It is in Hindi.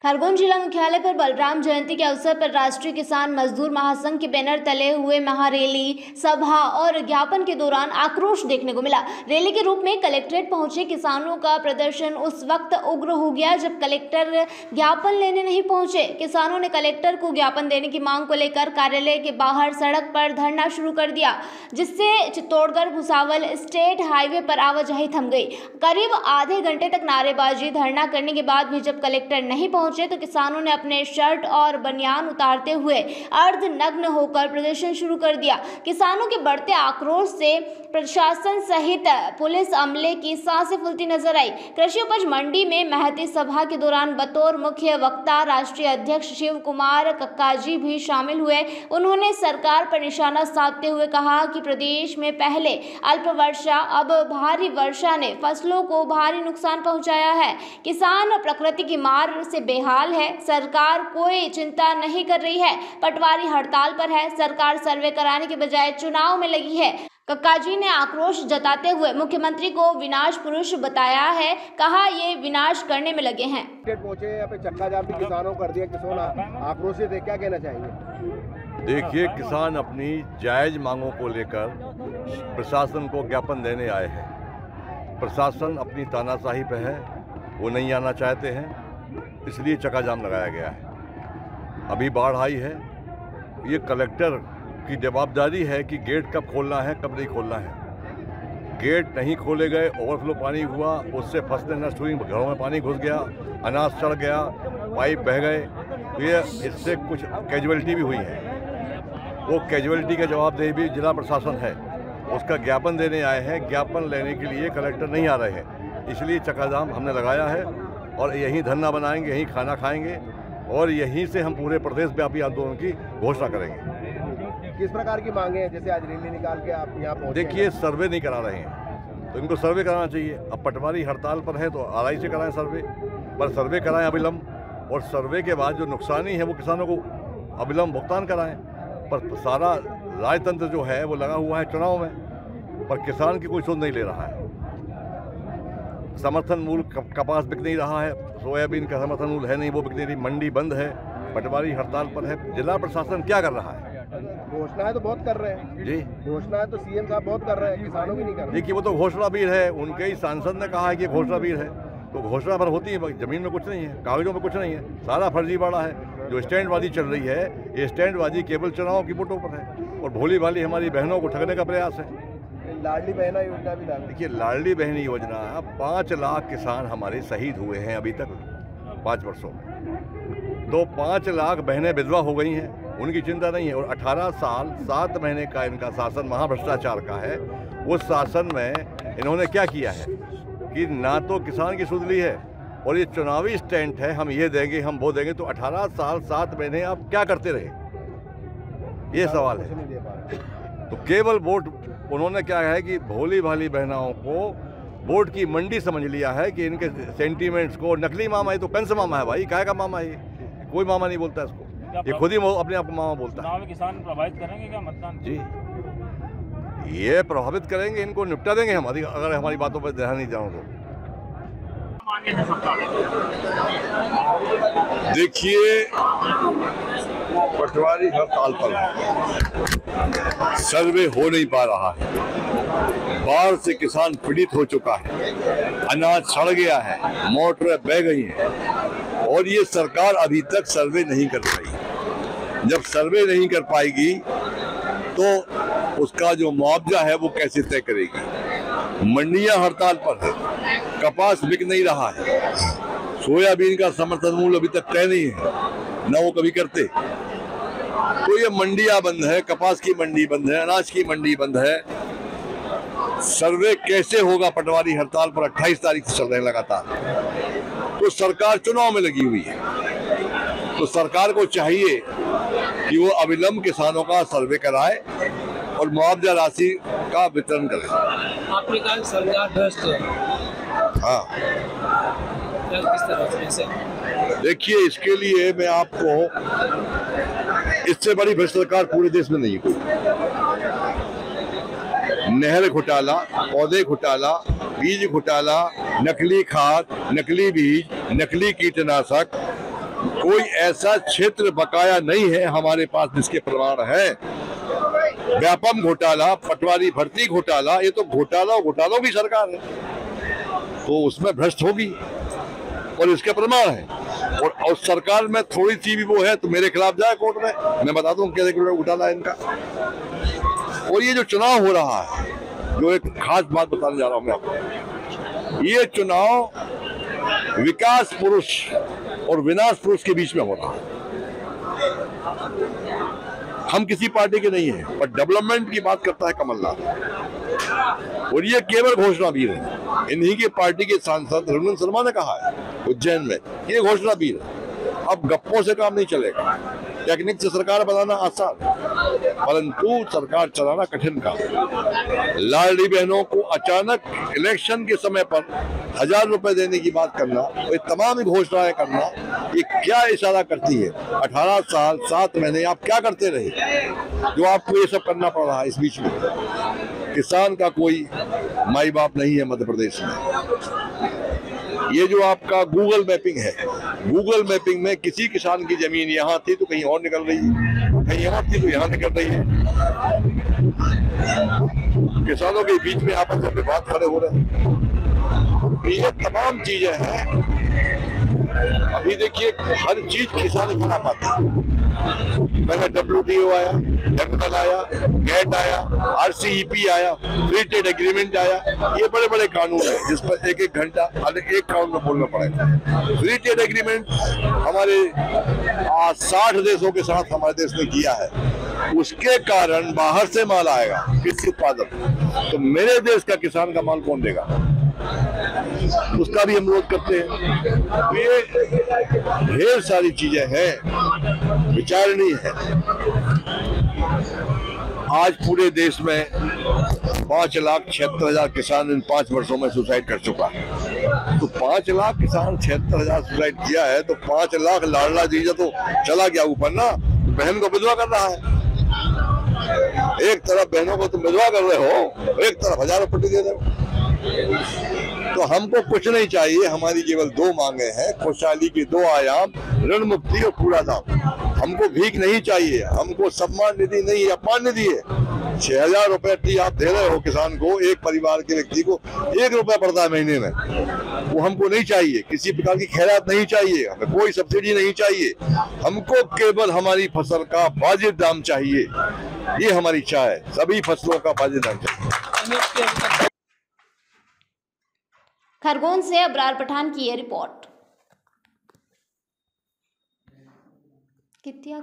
खरगोन जिला मुख्यालय पर बलराम जयंती के अवसर पर राष्ट्रीय किसान मजदूर महासंघ के बैनर तले हुए महारैली, सभा और ज्ञापन के दौरान आक्रोश देखने को मिला। रैली के रूप में कलेक्ट्रेट पहुंचे किसानों का प्रदर्शन उस वक्त उग्र हो गया जब कलेक्टर ज्ञापन लेने नहीं पहुंचे। किसानों ने कलेक्टर को ज्ञापन देने की मांग को लेकर कार्यालय के बाहर सड़क पर धरना शुरू कर दिया, जिससे चित्तौड़गढ़ भुसावल स्टेट हाईवे पर आवाजाही थम गई। करीब आधे घंटे तक नारेबाजी धरना करने के बाद भी जब कलेक्टर नहीं पहुंचे तो किसानों ने अपने शर्ट और बनियान उतारते हुए अर्धनग्न होकर प्रदर्शन शुरू कर दिया। किसानों के बढ़ते आक्रोश से प्रशासन सहित पुलिस अमले की सांसें फूलती नजर आई। कृषि उपज मंडी में महती सभा के दौरान बतौर मुख्य वक्ता राष्ट्रीय अध्यक्ष शिव कुमार कक्काजी भी शामिल हुए। उन्होंने सरकार पर निशाना साधते हुए कहा कि प्रदेश में पहले अल्प वर्षा, अब भारी वर्षा ने फसलों को भारी नुकसान पहुंचाया है। किसान प्रकृति की मार से बेहाल है। सरकार कोई चिंता नहीं कर रही है, पटवारी हड़ताल पर है। सरकार सर्वे कराने के बजाय चुनाव में लगी है। कक्काजी ने आक्रोश जताते हुए मुख्यमंत्री को विनाश पुरुष बताया है। कहा ये विनाश करने में लगे हैं। पहुंचे यहाँ पे चक्का जाम भी किसानों कर दिया, किसान आक्रोशित है, क्या कहना चाहेंगे? देखिए, किसान अपनी जायज मांगों को लेकर प्रशासन को ज्ञापन देने आए हैं। प्रशासन अपनी तानाशाही पे है, वो नहीं आना चाहते हैं, इसलिए चक्का जाम लगाया गया है। अभी बाढ़ आई है, ये कलेक्टर की जवाबदारी है कि गेट कब खोलना है, कब नहीं खोलना है। गेट नहीं खोले गए, ओवरफ्लो पानी हुआ, उससे फसलें नष्ट हुई, घरों में पानी घुस गया, अनाज सड़ गया, पाइप बह गए, तो ये इससे कुछ कैजुअलिटी भी हुई है। वो कैजुअलिटी का जवाबदेही भी जिला प्रशासन है, उसका ज्ञापन देने आए हैं। ज्ञापन लेने के लिए कलेक्टर नहीं आ रहे हैं, इसलिए चक्का जाम हमने लगाया है और यहीं धरना बनाएंगे, यहीं खाना खाएंगे और यहीं से हम पूरे प्रदेश व्यापी आंदोलन की घोषणा करेंगे। किस प्रकार की मांगे हैं? जैसे आज रैली निकाल के आप यहाँ पहुंचे। देखिए, सर्वे नहीं करा रहे हैं तो इनको सर्वे कराना चाहिए। अब पटवारी हड़ताल पर है तो आरआई से कराएं सर्वे, पर सर्वे कराएं अविलंब, और सर्वे के बाद जो नुकसानी है वो किसानों को अविलंब भुगतान कराएं। पर सारा राजतंत्र जो है वो लगा हुआ है चुनाव में, पर किसान की कोई सुध नहीं ले रहा है। समर्थन मूल्य कपास बिक नहीं रहा है, सोयाबीन का समर्थन मूल्य है नहीं, वो बिक नहीं रही, मंडी बंद है, पटवारी हड़ताल पर है। जिला प्रशासन क्या कर रहा है? घोषणाएं तो बहुत कर रहे हैं जी, घोषणाएं तो सीएम साहब बहुत कर रहे हैं, किसानों की नहीं कर रहे। देखिए, वो तो घोषणावीर है, उनके ही सांसद ने कहा है कि घोषणावीर है, तो घोषणा पर होती है, जमीन में कुछ नहीं है, कागजों में कुछ नहीं है, सारा फर्जीवाड़ा है। जो स्टैंडबाजी चल रही है, ये स्टैंडबाजी केवल चुनाव की वोटों पर है और भोली भाली हमारी बहनों को ठगने का प्रयास है। लाडली बहना योजना भी लागू। देखिए, लाडली बहनी योजना, 5 लाख किसान हमारे शहीद हुए हैं अभी तक 5 वर्षों में, तो 5 लाख बहनें विधवा हो गई हैं, उनकी चिंता नहीं है। और 18 साल 7 महीने का इनका शासन महाभ्रष्टाचार का है। उस शासन में इन्होंने क्या किया है कि ना तो किसान की सुध ली है, और ये चुनावी स्टैंड है, हम ये देंगे, हम वो देंगे। तो 18 साल 7 महीने आप क्या करते रहे, ये सवाल है। तो केवल वोट, उन्होंने क्या है कि भोली भाली बहनाओं को वोट की मंडी समझ लिया है कि इनके सेंटीमेंट्स को, नकली मामा है तो कंस मामा है भाई, काय का मामा है, कोई मामा नहीं बोलता इसको, ये खुद ही अपने आप को मामा बोलता है। किसान प्रभावित करेंगे क्या मतदान? जी, ये प्रभावित करेंगे, इनको निपटा देंगे हम अगर हमारी बातों पर ध्यान नहीं जाऊँ तो। देखिए, पटवारी हड़ताल पर है, सर्वे हो नहीं पा रहा है, बाढ़ से किसान पीड़ित हो चुका है, अनाज सड़ गया है, मोटरें बह गई हैं, और ये सरकार अभी तक सर्वे नहीं कर पाई। जब सर्वे नहीं कर पाएगी तो उसका जो मुआवजा है वो कैसे तय करेगी? मंडियां हड़ताल पर है, कपास बिक नहीं रहा है, सोयाबीन का समर्थन मूल्य अभी तक तय नहीं है, ना वो कभी करते। तो ये मंडियां बंद है, कपास की मंडी बंद है, अनाज की मंडी बंद है। सर्वे कैसे होगा? पटवारी हड़ताल पर 28 तारीख से चल रहे हैं लगातार। तो सरकार चुनाव में लगी हुई है, तो सरकार को चाहिए कि वो अविलंब किसानों का सर्वे कराए और मुआवजा राशि का वितरण करे। आपने कहा सरकार भ्रष्ट है। हाँ, किस तरह से? देखिए, इसके लिए मैं आपको, इससे बड़ी भ्रष्ट सरकार पूरे देश में नहीं है कोई। नहर घोटाला, पौधे घोटाला, बीज घोटाला, नकली खाद, नकली बीज, नकली कीटनाशक, कोई ऐसा क्षेत्र बकाया नहीं है हमारे पास जिसके प्रमाण है। व्यापम घोटाला, पटवारी भर्ती घोटाला, ये तो घोटालों की सरकार है, तो उसमें भ्रष्ट होगी और इसके प्रमाण है। और सरकार में थोड़ी सी भी वो है तो मेरे खिलाफ जाए कोर्ट में, मैं बताता हूँ कैसे घोटाला है इनका। और ये जो चुनाव हो रहा है, जो एक खास बात बताने जा रहा हूं मैं आपको, ये चुनाव विकास पुरुष और विनाश पुरुष के बीच में हो रहा है। हम किसी पार्टी के नहीं है, पर डेवलपमेंट की बात करता है कमलनाथ, और ये केवल घोषणावीर है। इन्हीं की पार्टी के सांसद रघुनंदन शर्मा ने कहा है उज्जैन में, ये घोषणावीर है। अब गप्पों से काम नहीं चलेगा। टेक्निक से सरकार बनाना आसान है, परंतु सरकार चलाना कठिन काम। लाडली बहनों को अचानक इलेक्शन के समय पर 1000 रुपए देने की बात करना, ये तमाम घोषणाएं करना, ये क्या इशारा करती है? 18 साल 7 महीने आप क्या करते रहे जो आपको ये सब करना पड़ रहा है? इस बीच में किसान का कोई माई बाप नहीं है मध्य प्रदेश में। ये जो आपका गूगल मैपिंग है, गूगल मैपिंग में किसी किसान की जमीन यहाँ थी तो कहीं और निकल रही है, कहीं यहाँ थी तो यहाँ निकल रही है। किसानों के बीच में आपस में विवाद खड़े हो रहे हैं। ये तमाम चीजें हैं। अभी देखिए हर चीज किसान बना पाते हैं। मैंने WTO आया, जंगल आया, गेट आया, RCEP आया, फ्री ट्रेड एग्रीमेंट आया, ये बड़े बड़े कानून है जिस पर एक घंटा एक कानून में बोलना पड़ेगा। फ्री ट्रेड एग्रीमेंट हमारे 60 देशों के साथ हमारे देश ने किया है, उसके कारण बाहर से माल आएगा कृषि उत्पादन, तो मेरे देश का किसान का माल कौन देगा? उसका भी हम विरोध करते हैं। ये ढेर सारी चीजें हैं, विचारणीय है। आज पूरे देश में 5,76,000 किसान इन 5 वर्षों में सुसाइड कर चुका है। तो 5 लाख किसान 76,000 सुसाइड किया है, तो 5 लाख लाडला दीजिए तो चला गया ऊपर ना, बहन को विधवा कर रहा है। एक तरफ बहनों को तुम विधवा कर रहे हो, एक तरफ 1000 पट्टी दे रहे हो। तो हमको कुछ नहीं चाहिए, हमारी केवल 2 मांगे हैं, खुशहाली की 2 आयाम, ऋण मुक्ति और पूरा दाम। हमको भीख नहीं चाहिए, हमको सम्मान निधि नहीं, अपमान निधि है। 6,000 रुपए आप दे रहे हो किसान को, एक परिवार के व्यक्ति को 1 रुपया पड़ता है महीने में, वो हमको नहीं चाहिए। किसी प्रकार की खैरात नहीं चाहिए, हमें कोई सब्सिडी नहीं चाहिए, हमको केवल हमारी फसल का वाजिब दाम चाहिए। ये हमारी इच्छा है, सभी फसलों का वाजिब दाम चाहिए। खरगोन से अबरार पठान की ये रिपोर्ट। कितना